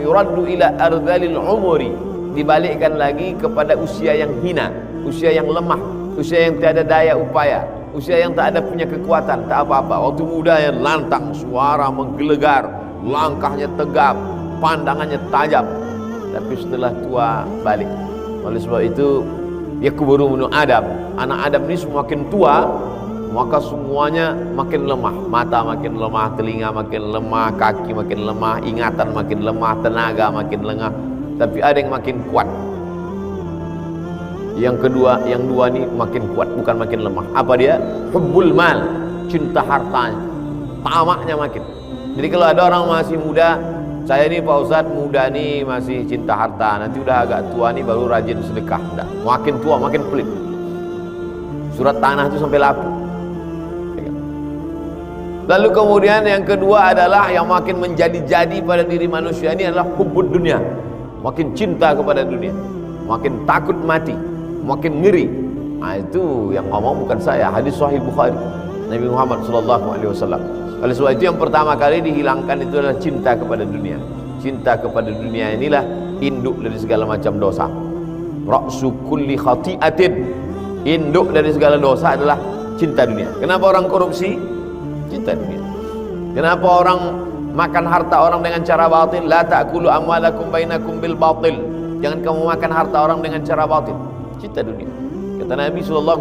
yuraddu ila ardhalil umuri, dibalikkan lagi kepada usia yang hina, usia yang lemah, usia yang tiada daya upaya, usia yang tak ada punya kekuatan, tak apa-apa. Waktu muda yang lantang, suara menggelegar, langkahnya tegap, pandangannya tajam. Tapi setelah tua balik. Oleh sebab itu, yakburu ibnu Adam, anak Adam ini semakin tua, maka semuanya makin lemah. Mata makin lemah, telinga makin lemah, kaki makin lemah, ingatan makin lemah, tenaga makin lengah. Tapi ada yang makin kuat. Yang kedua, yang dua ini makin kuat, bukan makin lemah. Apa dia? Hubbul mal, cinta hartanya, tamaknya makin. Jadi kalau ada orang masih muda, saya ini Pak Ustadz muda nih masih cinta harta, nanti udah agak tua nih baru rajin sedekah. Enggak. Makin tua makin pelit. Surat tanah itu sampai lapu. Lalu kemudian yang kedua adalah yang makin menjadi-jadi pada diri manusia ini adalah hubbud dunia. Makin cinta kepada dunia, makin takut mati, makin ngeri. Nah, itu yang ngomong bukan saya, hadis sahih Bukhari, Nabi Muhammad SAW. Oleh sebab itu yang pertama kali dihilangkan itu adalah cinta kepada dunia. Cinta kepada dunia inilah induk dari segala macam dosa. Ra'su kulli khati'atin, induk dari segala dosa adalah cinta dunia. Kenapa orang korupsi? Cinta dunia. Kenapa orang makan harta orang dengan cara batil? La ta'kulu amwalakum bainakum bil batil. Jangan kamu makan harta orang dengan cara batil. Cinta dunia. Kata Nabi SAW,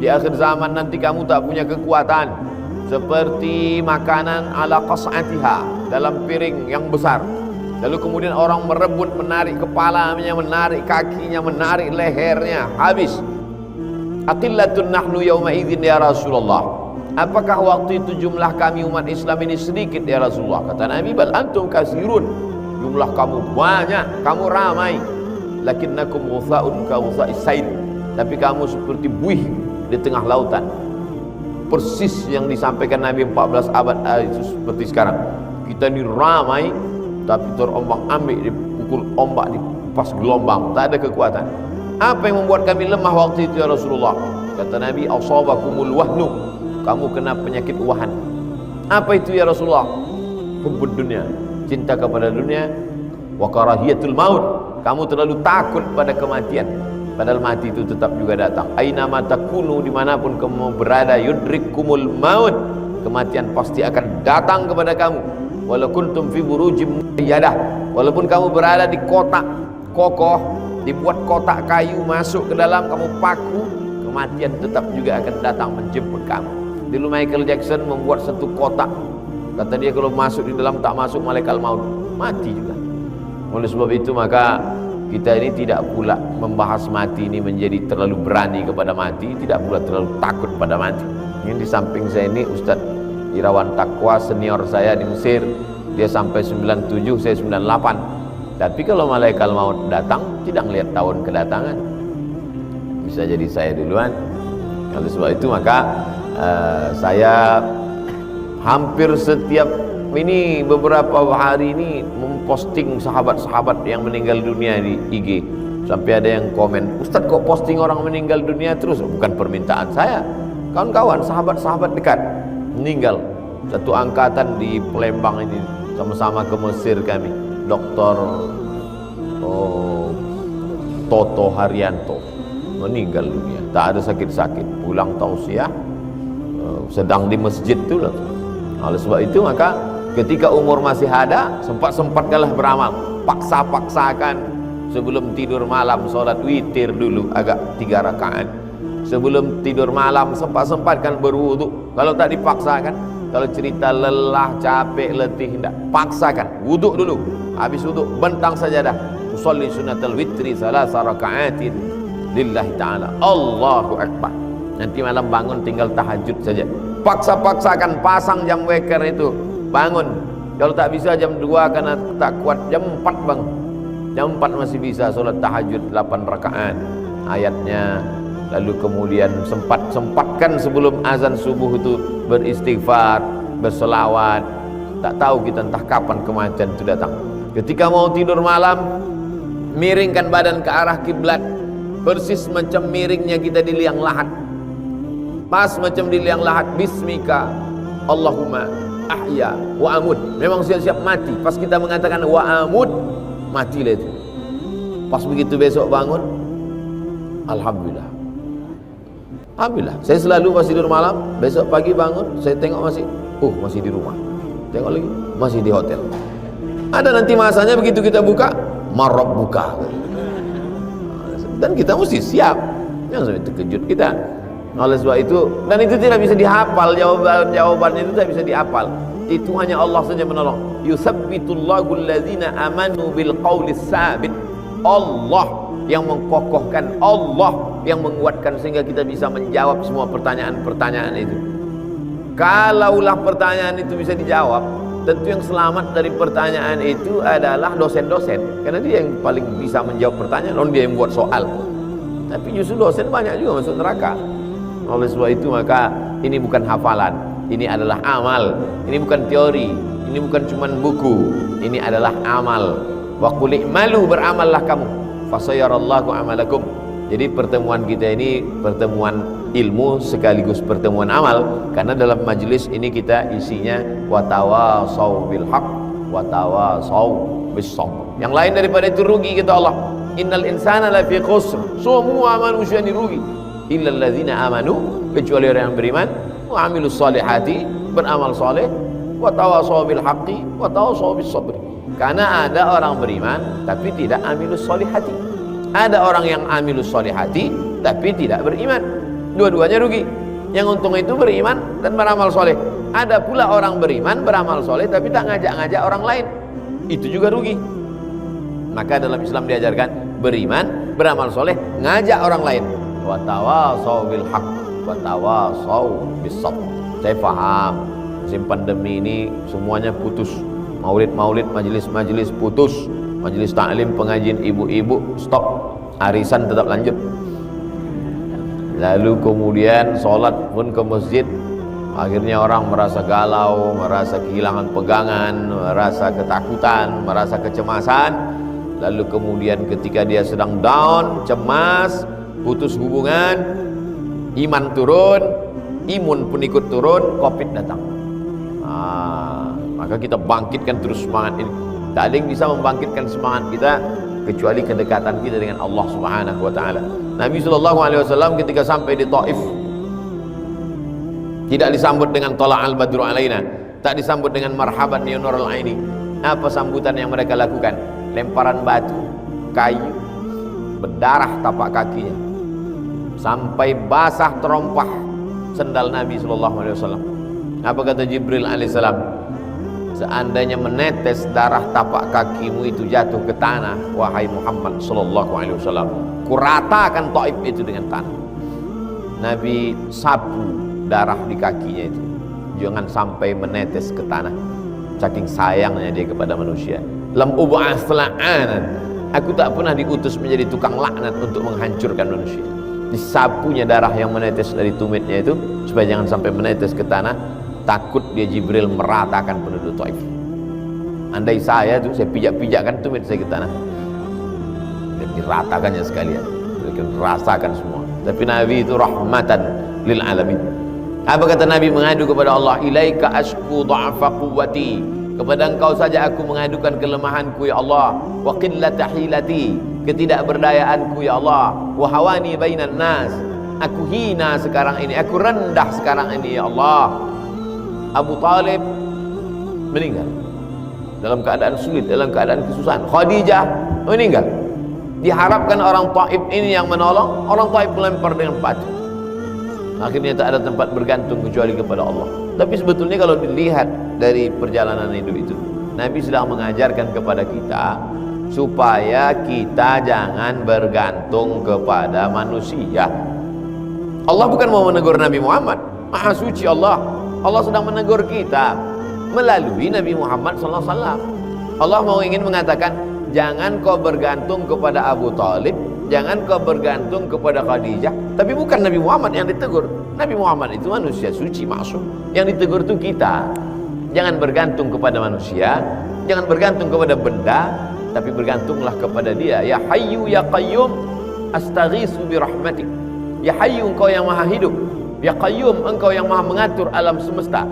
di akhir zaman nanti kamu tak punya kekuatan seperti makanan ala qas'atiha, dalam piring yang besar. Lalu kemudian orang merebut, menarik kepalanya, menarik kakinya, menarik lehernya, habis. Aqillatun nahnu yawma idzin ya Rasulullah. Apakah waktu itu jumlah kami umat Islam ini sedikit ya Rasulullah? Kata Nabi, bal antum kasirun. Jumlah kamu banyak, kamu ramai. Lakinnakum ghutha'un ka ghutha'is sail. Tapi kamu seperti buih di tengah lautan. Persis yang disampaikan Nabi 14 abad itu seperti sekarang. Kita ini ramai, tapi terombang-ambing, dipukul ombak, dipas gelombang, tak ada kekuatan. Apa yang membuat kami lemah waktu itu ya Rasulullah? Kata Nabi, asabakumul wahnu. Kamu kena penyakit wahan. Apa itu ya Rasulullah? Hubbud dunia, cinta kepada dunia. Wa karahiyatul maut, kamu terlalu takut pada kematian. Padahal mati itu tetap juga datang. Aina ma takunu, dimanapun kamu berada, yudrikkumul maut, kematian pasti akan datang kepada kamu. Walau kuntum fi burujim muhayyadah, walaupun kamu berada di kotak kokoh, dibuat kotak kayu, masuk ke dalam kamu paku, kematian tetap juga akan datang menjemput kamu. Dulu Michael Jackson membuat satu kotak, kata dia kalau masuk di dalam tak masuk malaikat maut, mati juga. Oleh sebab itu maka kita ini tidak pula membahas mati ini menjadi terlalu berani kepada mati, tidak pula terlalu takut pada mati. Ini di samping saya ini Ustaz Irawan Taqwa, senior saya di Mesir, dia sampai 97, saya 98. Tapi kalau malaikat maut datang, tidak melihat tahun kedatangan, bisa jadi saya duluan. Oleh sebab itu maka saya hampir setiap ini beberapa hari ini memposting sahabat-sahabat yang meninggal dunia di IG. Sampai ada yang komen, Ustaz kok posting orang meninggal dunia terus? Bukan permintaan saya, kawan-kawan, sahabat-sahabat dekat meninggal. Satu angkatan di Palembang ini sama-sama ke Mesir kami. Dr. Toto Haryanto meninggal dunia, tak ada sakit-sakit, pulang tausiah, sedang di masjid itu lah. Oleh sebab itu maka ketika umur masih ada, sempat-sempatkanlah beramal, paksa-paksakan sebelum tidur malam sholat witir dulu agak 3 rakaat. Sebelum tidur malam sempat-sempatkan berwudu. Kalau tak dipaksakan, kalau cerita lelah, capek, letih, tidak, paksakan wudu dulu. Habis wudu bentang sajadah, usolli sunnatal witri 3 rakaatin lillahi ta'ala, Allahu akbar. Nanti malam bangun tinggal tahajud saja. Paksa-paksakan, pasang jam weker itu, bangun. Kalau tak bisa jam 2 karena tak kuat, jam 4 bang. Jam 4 masih bisa sholat tahajud 8 rakaat ayatnya. Lalu kemudian sempatkan sebelum azan subuh itu beristighfar, berselawat. Tak tahu kita entah kapan kematian itu datang. Ketika mau tidur malam, miringkan badan ke arah kiblat, persis macam miringnya kita di liang lahat. Pas macam di liang lahat, bismika Allahumma ahya wa amut. Memang siap-siap mati. Pas kita mengatakan wa amut, matilah itu. Pas begitu besok bangun, alhamdulillah. Alhamdulillah. Saya selalu pas tidur malam, besok pagi bangun, saya tengok masih di rumah. Tengok lagi, masih di hotel. Ada nanti masanya begitu kita buka, marab buka. Dan kita mesti siap. Jangan sampai terkejut kita. Oleh sebab itu, dan itu tidak bisa dihafal, jawabannya itu tidak bisa dihafal. Itu hanya Allah saja menolong. Yusabbitullahu allazina amanu bil qaulis sabit. Allah yang mengkokohkan, Allah yang menguatkan sehingga kita bisa menjawab semua pertanyaan-pertanyaan itu. Kalaulah pertanyaan itu bisa dijawab, tentu yang selamat dari pertanyaan itu adalah dosen-dosen, karena dia yang paling bisa menjawab pertanyaan, dia yang buat soal. Tapi justru dosen banyak juga masuk neraka. Oleh sebab itu maka ini bukan hafalan, ini adalah amal. Ini bukan teori, ini bukan cuma buku, ini adalah amal. Wa qul i'malu, beramallah kamu, fasayarallahu amalakum. Jadi pertemuan kita ini pertemuan ilmu sekaligus pertemuan amal, karena dalam majelis ini kita isinya watawasau bil haq watawasau bis sabr. Yang lain daripada itu rugi, kata Allah. Innal insana lafi khusr. Semua manusia ini rugi. Illal ladzina amanu, kecuali orang yang beriman, wa amilus solihati, beramal soleh, watawasau bil haqqi watawasau bis sabr. Karena ada orang beriman tapi tidak amilus solihati. Ada orang yang amilus solihati tapi tidak beriman. Dua-duanya rugi. Yang untung itu beriman dan beramal soleh. Ada pula orang beriman, beramal soleh tapi tak ngajak-ngajak orang lain. Itu juga rugi. Maka dalam Islam diajarkan beriman, beramal soleh, ngajak orang lain. Watawasau bil haq, watawasau bis sabr. Saya paham musim pandemi ini semuanya putus. Maulid-maulid, majelis-majelis putus. Majelis taklim, pengajian ibu-ibu stop. Arisan tetap lanjut. Lalu kemudian sholat pun ke masjid, akhirnya orang merasa galau, merasa kehilangan pegangan, merasa ketakutan, merasa kecemasan. Lalu kemudian ketika dia sedang down, cemas, putus hubungan, iman turun, imun pun ikut turun, COVID datang. Maka kita bangkitkan terus semangat ini. Tak ada yang bisa membangkitkan semangat kita kecuali kedekatan kita dengan Allah Subhanahu wa taala. Nabi sallallahu alaihi wasallam ketika sampai di Taif tidak disambut dengan tala'al badru alaina, tak disambut dengan marhaban ya nurul aini. Apa sambutan yang mereka lakukan? Lemparan batu, kayu, berdarah tapak kakinya sampai basah terompah sendal Nabi sallallahu alaihi wasallam. Apa kata Jibril alaihissalam? Seandainya menetes darah tapak kakimu itu jatuh ke tanah, wahai Muhammad sallallahu alaihi wasallam, kuratakan Taif itu dengan tanah. Nabi sapu darah di kakinya itu, jangan sampai menetes ke tanah. Saking sayangnya dia kepada manusia. Lam ub'ats la'anan, aku tak pernah diutus menjadi tukang laknat untuk menghancurkan manusia. Disapunya darah yang menetes dari tumitnya itu supaya jangan sampai menetes ke tanah. Takut dia Jibril meratakan penduduk Taif. Andai saya tuh, saya pijak-pijakkan tumit saya ke tanah dan diratakannya sekalian, rasakan semua. Tapi Nabi itu rahmatan lil alamin. Apa kata Nabi mengadu kepada Allah? Ilaika ashku dha'fa quwwati, kepada engkau saja aku mengadukan kelemahanku ya Allah, wa qillata hilati, ketidakberdayaanku ya Allah, wa hawani bainan nas, aku hina sekarang ini, aku rendah sekarang ini ya Allah. Abu Talib meninggal dalam keadaan sulit, dalam keadaan kesusahan. Khadijah meninggal. Diharapkan orang Taif ini yang menolong, orang Taif melempar dengan batu. Akhirnya tak ada tempat bergantung kecuali kepada Allah. Tapi sebetulnya kalau dilihat dari perjalanan hidup itu, Nabi sedang mengajarkan kepada kita supaya kita jangan bergantung kepada manusia. Allah bukan mau menegur Nabi Muhammad, Maha Suci Allah. Allah sedang menegur kita melalui Nabi Muhammad SAW. Allah mau ingin mengatakan, jangan kau bergantung kepada Abu Talib, jangan kau bergantung kepada Khadijah. Tapi bukan Nabi Muhammad yang ditegur. Nabi Muhammad itu manusia suci, maksum. Yang ditegur itu kita. Jangan bergantung kepada manusia, jangan bergantung kepada benda, tapi bergantunglah kepada Dia. Ya Hayyu ya Qayyum, astaghiitsu bi rahmatik. Ya Hayyu, engkau yang maha hidup. Ya Qayyum, engkau yang maha mengatur alam semesta,